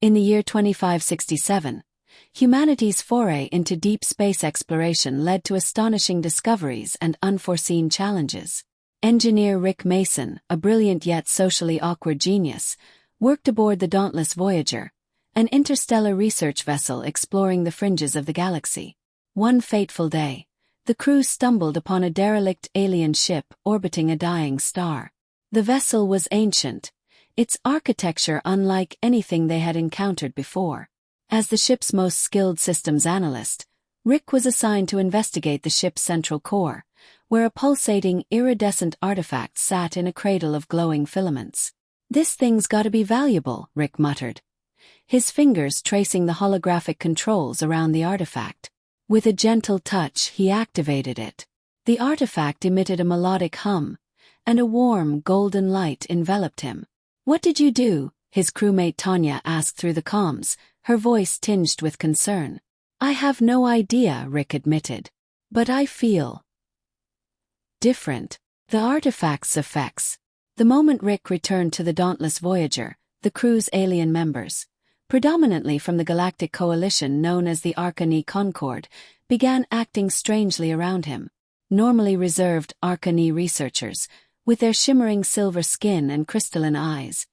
In the year 2567, humanity's foray into deep space exploration led to astonishing discoveries and unforeseen challenges. Engineer Rick Mason, a brilliant yet socially awkward genius, worked aboard the dauntless Voyager, an interstellar research vessel exploring the fringes of the galaxy. One fateful day, the crew stumbled upon a derelict alien ship orbiting a dying star. The vessel was ancient, its architecture unlike anything they had encountered before. As the ship's most skilled systems analyst, Rick was assigned to investigate the ship's central core, where a pulsating, iridescent artifact sat in a cradle of glowing filaments. "This thing's gotta be valuable," Rick muttered, his fingers tracing the holographic controls around the artifact. With a gentle touch, he activated it. The artifact emitted a melodic hum, and a warm, golden light enveloped him. "What did you do?" his crewmate Tanya asked through the comms, her voice tinged with concern. "I have no idea," Rick admitted. "But I feel different." The artifact's effects. The moment Rick returned to the dauntless Voyager, the crew's alien members, predominantly from the galactic coalition known as the Arcani Concord, began acting strangely around him. Normally reserved Arcani researchers, with their shimmering silver skin and crystalline eyes,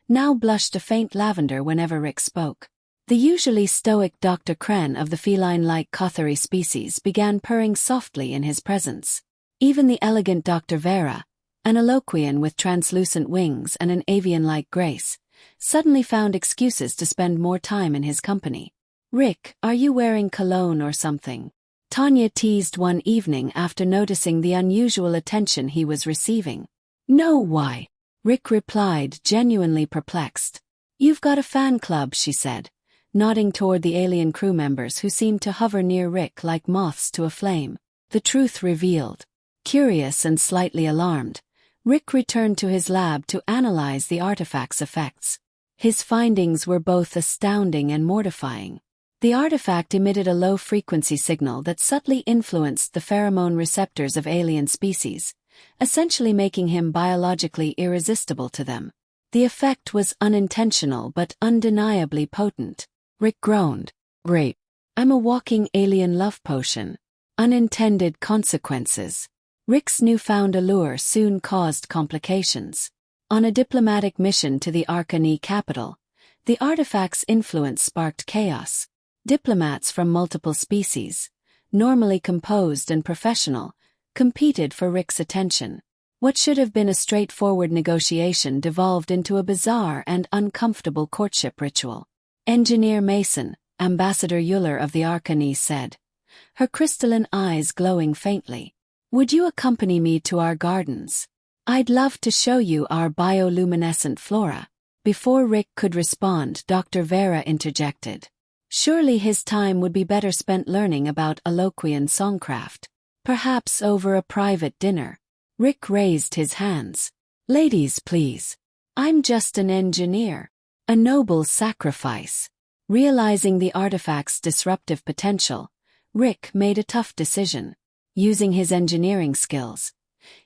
now blushed a faint lavender whenever Rick spoke. The usually stoic Dr. Kren of the feline-like Kothari species began purring softly in his presence. Even the elegant Dr. Vera, an eloquian with translucent wings and an avian-like grace, suddenly found excuses to spend more time in his company. "Rick, are you wearing cologne or something?" Tanya teased one evening after noticing the unusual attention he was receiving. "No, why?" Rick replied, genuinely perplexed. "You've got a fan club," she said, nodding toward the alien crew members who seemed to hover near Rick like moths to a flame. The truth revealed. Curious and slightly alarmed, Rick returned to his lab to analyze the artifact's effects. His findings were both astounding and mortifying. The artifact emitted a low-frequency signal that subtly influenced the pheromone receptors of alien species, essentially making him biologically irresistible to them. The effect was unintentional but undeniably potent. Rick groaned. "Great. I'm a walking alien love potion." Unintended consequences. Rick's newfound allure soon caused complications. On a diplomatic mission to the Arcani capital, the artifact's influence sparked chaos. Diplomats from multiple species, normally composed and professional, competed for Rick's attention. What should have been a straightforward negotiation devolved into a bizarre and uncomfortable courtship ritual. Engineer Mason, Ambassador Euler of the Arcani, said, her crystalline eyes glowing faintly, "Would you accompany me to our gardens? I'd love to show you our bioluminescent flora." Before Rick could respond, Dr. Vera interjected. Surely his time would be better spent learning about eloquian songcraft. Perhaps over a private dinner. Rick raised his hands. "Ladies, please. I'm just an engineer. A noble sacrifice." Realizing the artifact's disruptive potential, Rick made a tough decision. Using his engineering skills,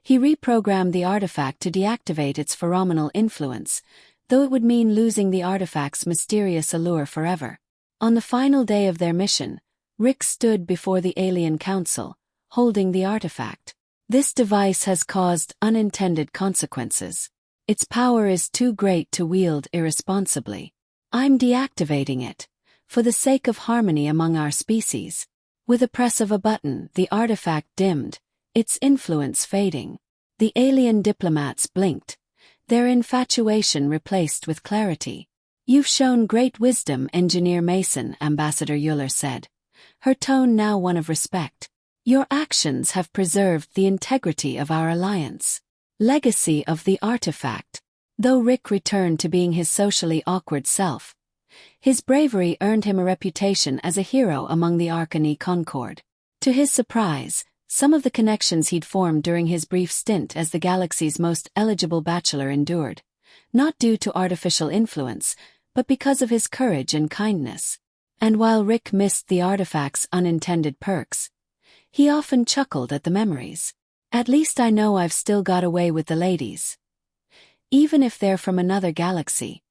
he reprogrammed the artifact to deactivate its pheromonal influence, though it would mean losing the artifact's mysterious allure forever. On the final day of their mission, Rick stood before the alien council, holding the artifact. "This device has caused unintended consequences. Its power is too great to wield irresponsibly. I'm deactivating it, for the sake of harmony among our species." With a press of a button, the artifact dimmed, its influence fading. The alien diplomats blinked, their infatuation replaced with clarity. "You've shown great wisdom, Engineer Mason," Ambassador Euler said, her tone now one of respect. "Your actions have preserved the integrity of our alliance." Legacy of the artifact. Though Rick returned to being his socially awkward self, his bravery earned him a reputation as a hero among the Arcani Concord. To his surprise, some of the connections he'd formed during his brief stint as the galaxy's most eligible bachelor endured, not due to artificial influence, but because of his courage and kindness. And while Rick missed the artifact's unintended perks, he often chuckled at the memories. "At least I know I've still got away with the ladies. Even if they're from another galaxy."